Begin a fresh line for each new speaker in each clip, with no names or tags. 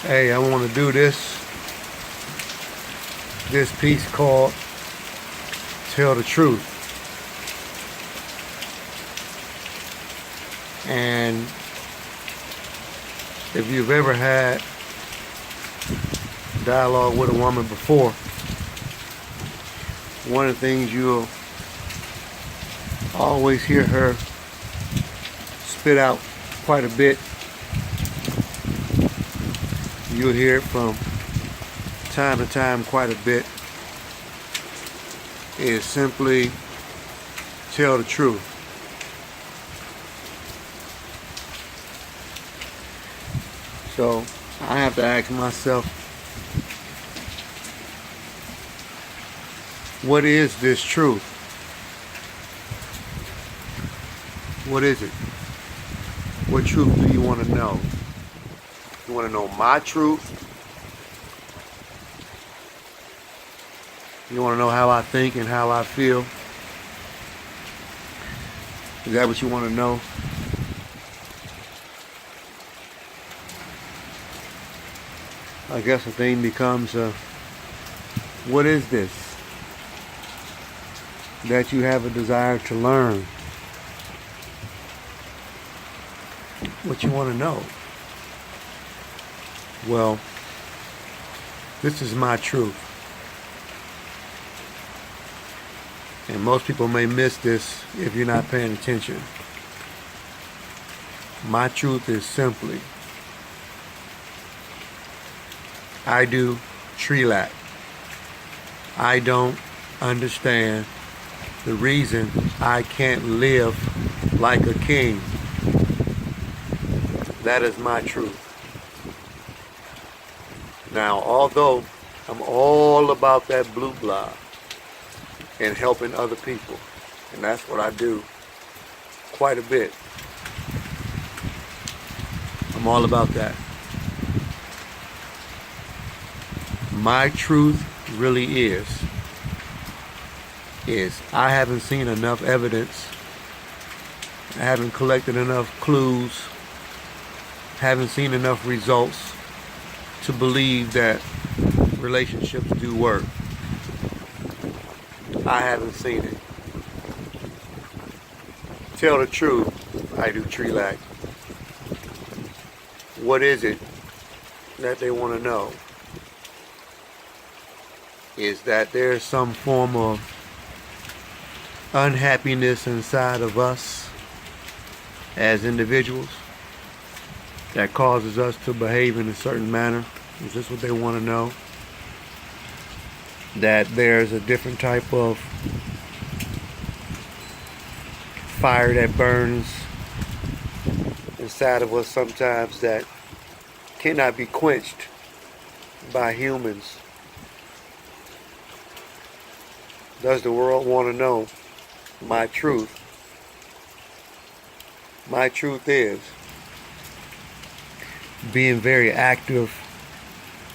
Hey, I want to do this piece called Tell the Truth. And if you've ever had dialogue with a woman before, one of the things you'll always hear her spit out quite a bit, you'll hear it from time to time quite a bit, is simply tell the truth. So I have to ask myself, what is this truth? What is it? What truth do you want to know? You want to know my truth? You want to know how I think and how I feel? Is that what you want to know? I guess the thing becomes, what is this that you have a desire to learn? What you want to know? Well, this is my truth. And most people may miss this if you're not paying attention. My truth is simply, Idutricllak. I don't understand the reason I can't live like a king. That is my truth. Now, although I'm all about that blue blob and helping other people, and that's what I do quite a bit, I'm all about that. My truth really is I haven't seen enough evidence, I haven't collected enough clues, haven't seen enough results to believe that relationships do work. I haven't seen it. Tell the truth, Idutricllak. What is it that they want to know? Is that there's some form of unhappiness inside of us as individuals that causes us to behave in a certain manner? Is this what they want to know? That there's a different type of fire that burns inside of us sometimes that cannot be quenched by humans? Does the world want to know my truth? My truth is being very active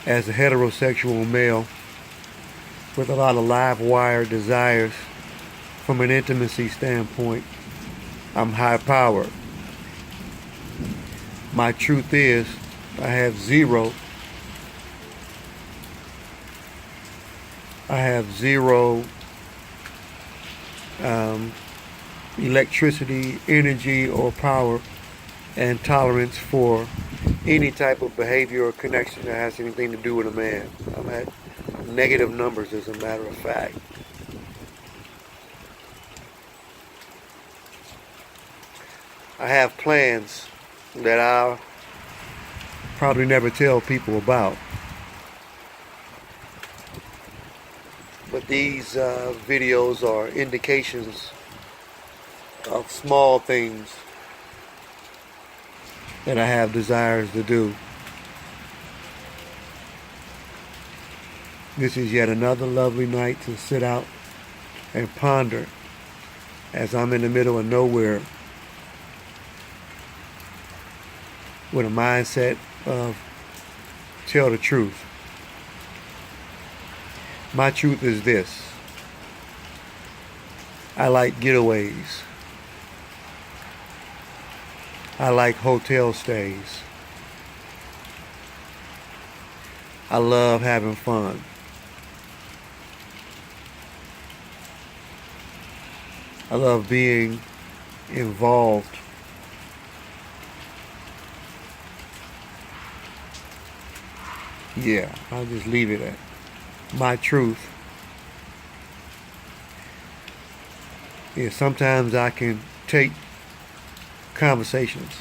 as a heterosexual male with a lot of live wire desires. From an intimacy standpoint, I'm high powered. My truth is I have zero electricity, energy, or power and tolerance for any type of behavior or connection that has anything to do with a man. I'm at negative numbers, as a matter of fact. I have plans that I'll probably never tell people about. But these videos are indications of small things that I have desires to do. This is yet another lovely night to sit out and ponder as I'm in the middle of nowhere with a mindset of tell the truth. My truth is this: I like getaways. I like hotel stays. I love having fun. I love being involved. Yeah, I'll just leave it at my truth. Yeah, sometimes I can take conversations.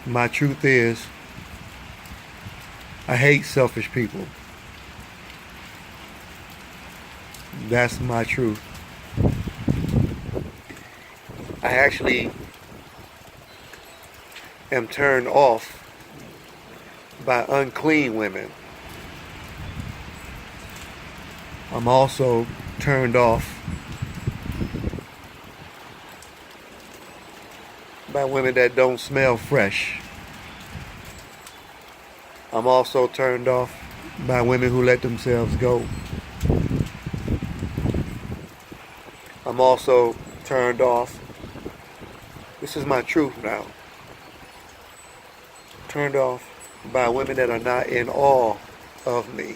My truth is, I hate selfish people. That's my truth. I actually am turned off by unclean women. I'm also turned off by women that don't smell fresh. I'm also turned off by women who let themselves go. I'm also turned off, this is my truth now, turned off by women that are not in awe of me,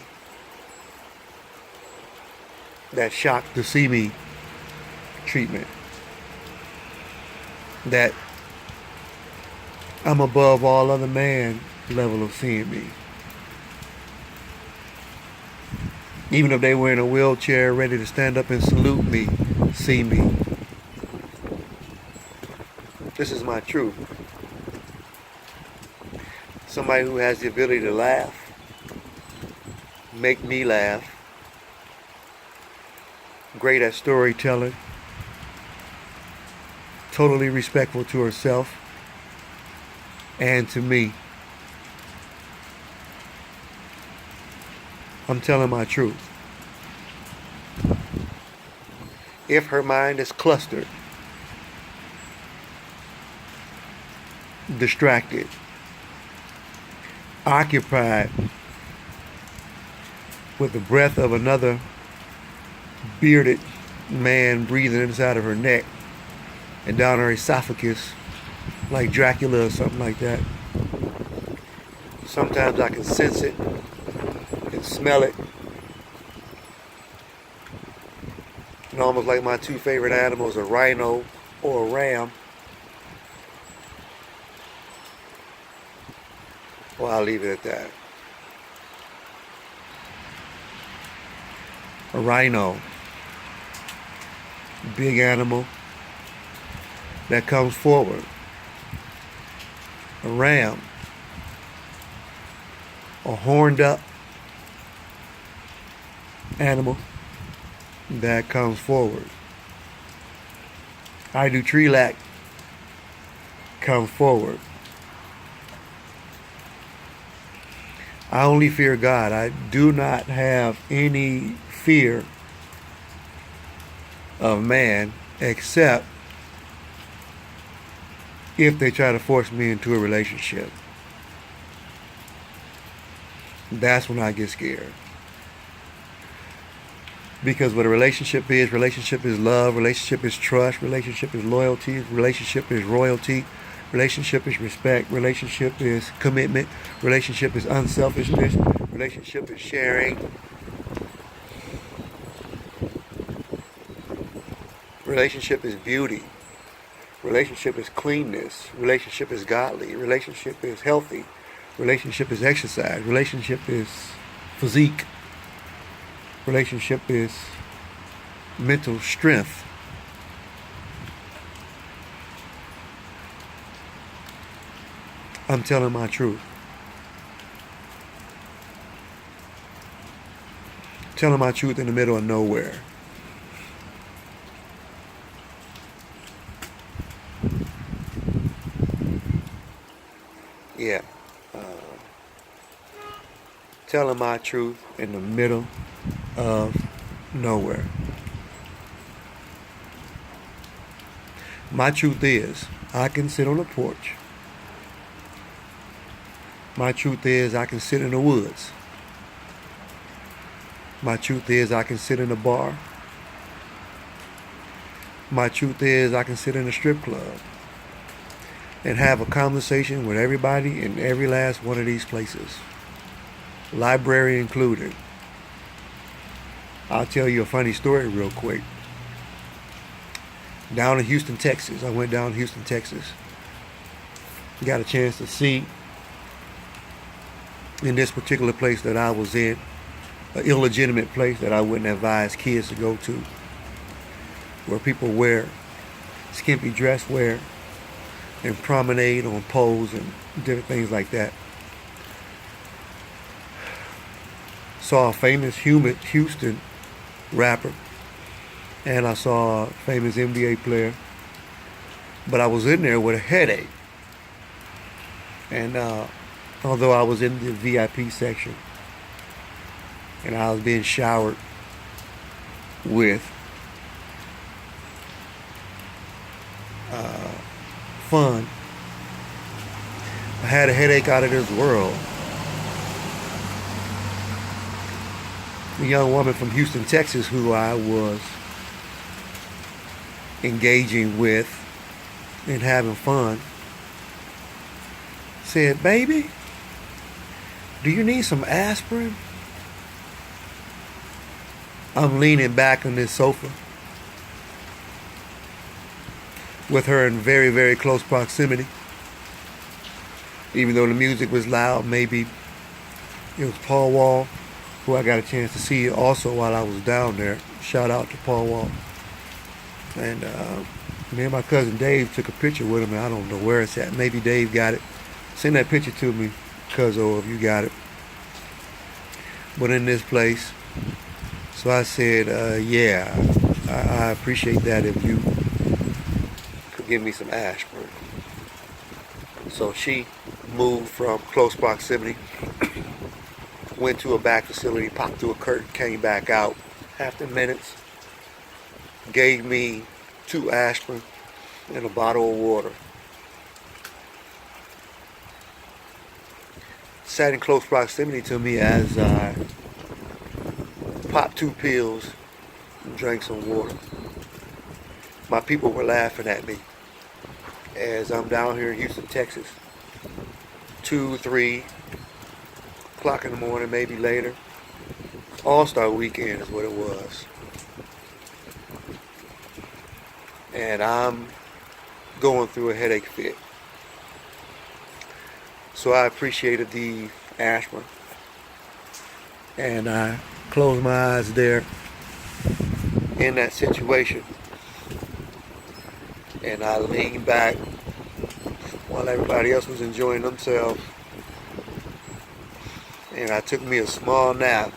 that shocked to see me treatment, that I'm above all other man level of seeing me. Even if they were in a wheelchair ready to stand up and salute me, see me. This is my truth. Somebody who has the ability to laugh, make me laugh, great at storytelling, totally respectful to herself and to me. I'm telling my truth. If her mind is clustered, distracted, occupied with the breath of another bearded man breathing inside of her neck and down her esophagus like Dracula or something like that. Sometimes I can sense it and smell it. And almost like my two favorite animals, a rhino or a ram. Well, I'll leave it at that. A rhino, big animal that comes forward. A ram, a horned up animal that comes forward. Idutricllak comes forward. I only fear God. I do not have any fear of man except if they try to force me into a relationship. That's when I get scared. Because what a relationship is love, relationship is trust, relationship is loyalty, relationship is royalty, relationship is respect, relationship is commitment, relationship is unselfishness, relationship is sharing, relationship is beauty, relationship is cleanness, relationship is godly, relationship is healthy, relationship is exercise, relationship is physique, relationship is mental strength. I'm telling my truth. Telling my truth in the middle of nowhere. Yeah. Telling my truth in the middle of nowhere. My truth is, I can sit on a porch. My truth is, I can sit in the woods. My truth is, I can sit in a bar. My truth is, I can sit in a strip club. and have a conversation with everybody in every last one of these places, library included. I'll tell you a funny story real quick. Down in Houston, Texas, I went down to Houston, Texas. Got a chance to see in this particular place that I was in, an illegitimate place that I wouldn't advise kids to go to, where people wear skimpy dress wear and promenade on poles and different things like that. Saw a famous Houston rapper, and I saw a famous NBA player, but I was in there with a headache. And although I was in the VIP section and I was being showered with fun, I had a headache out of this world. The young woman from Houston, Texas, who I was engaging with and having fun, said, "Baby, do you need some aspirin?" I'm leaning back on this sofa with her in very, very close proximity. Even though the music was loud, maybe it was Paul Wall, who I got a chance to see also while I was down there. Shout out to Paul Wall. And me and my cousin Dave took a picture with him, and I don't know where it's at. Maybe Dave got it. Send that picture to me, cuzzo, if you got it. But in this place. So I said, yeah, I appreciate that if you could give me some aspirin. So she moved from close proximity, went to a back facility, popped through a curtain, came back out after minutes, gave me 2 aspirin and a bottle of water. Sat in close proximity to me as I popped 2 pills and drank some water. My people were laughing at me as I'm down here in Houston, Texas, 2, 3 o'clock in the morning, maybe later. All-Star weekend is what it was. And I'm going through a headache fit. So I appreciated the aspirin. And I closed my eyes there in that situation. And I leaned back while everybody else was enjoying themselves. And I took me a small nap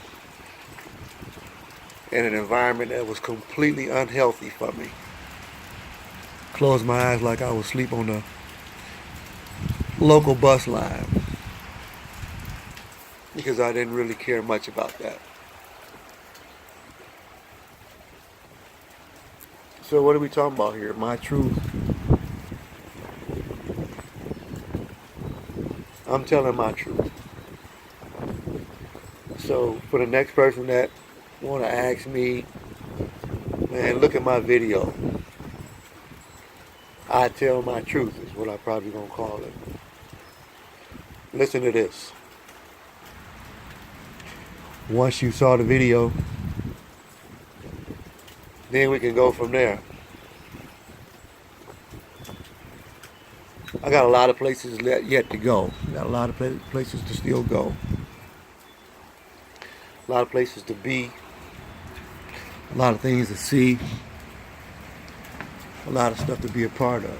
in an environment that was completely unhealthy for me. Closed my eyes like I was asleep on the local bus line, because I didn't really care much about that. So what are we talking about here? My truth. I'm telling my truth. So for the next person that want to ask me, man, look at my video, I tell my truth is what I probably gonna call it. Listen to this. Once you saw the video, then we can go from there. I got a lot of places yet to go. Got a lot of places to still go. A lot of places to be. A lot of things to see. A lot of stuff to be a part of.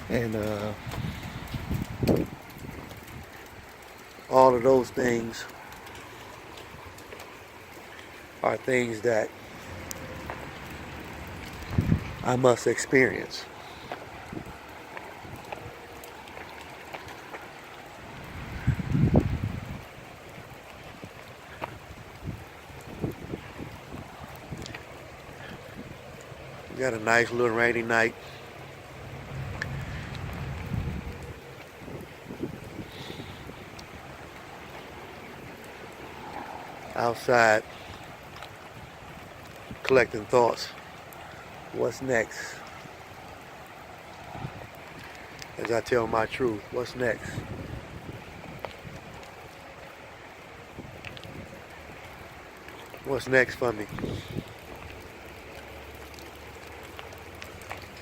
And all of those things are things that I must experience. We got a nice little rainy night. Outside, collecting thoughts. What's next? as I tell my truth. What's next? What's next for me?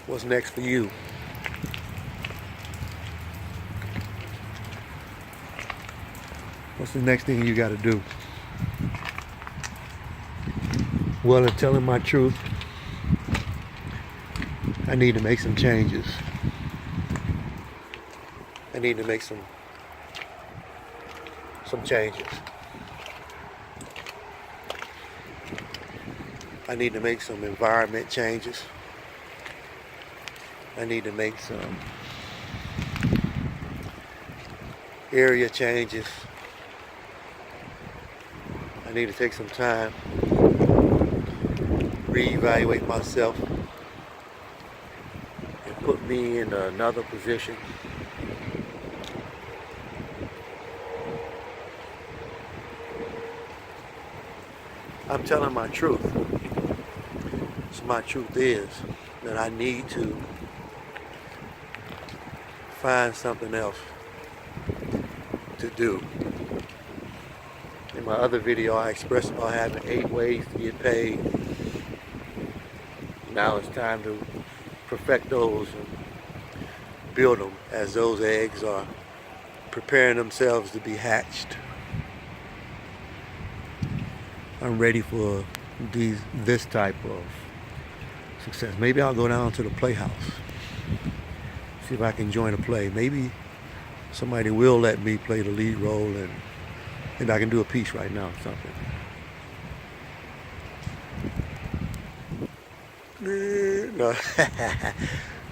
What's next for you? What's the next thing you got to do? Well, in telling my truth, I need to make some changes. I need to make some changes. I need to make some environment changes. I need to make some area changes. I need to take some time, reevaluate myself, and put me in another position. I'm telling my truth. So my truth is that I need to find something else to do. In my other video, I expressed about having 8 ways to get paid. Now it's time to perfect those and build them as those eggs are preparing themselves to be hatched. I'm ready for this type of success. Maybe I'll go down to the playhouse, see if I can join a play. Maybe somebody will let me play the lead role, and I can do a piece right now or something. No.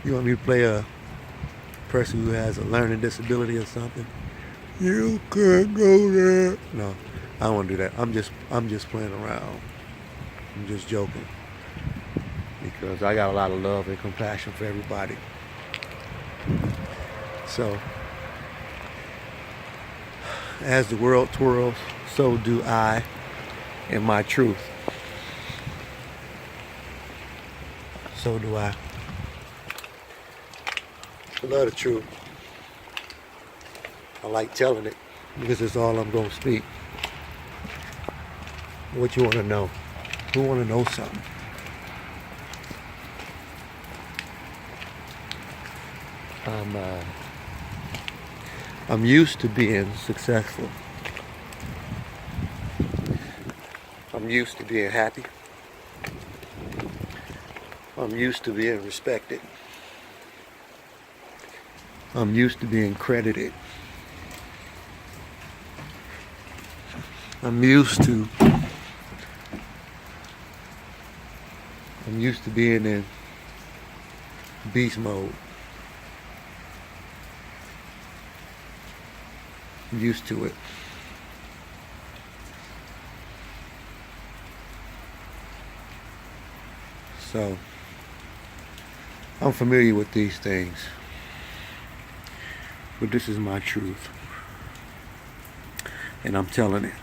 You want me to play a person who has a learning disability or something? You can't go there. No, I don't want to do that. I'm just playing around. I'm just joking, because I got a lot of love and compassion for everybody. So, as the world twirls, so do I and my truth. So do I. I love the truth. I like telling it because it's all I'm going to speak. What you want to know? Who want to know something? I'm used to being successful. I'm used to being happy. I'm used to being respected. I'm used to being credited. I'm used to being in beast mode. I'm used to it. So, I'm familiar with these things. But this is my truth. And I'm telling it.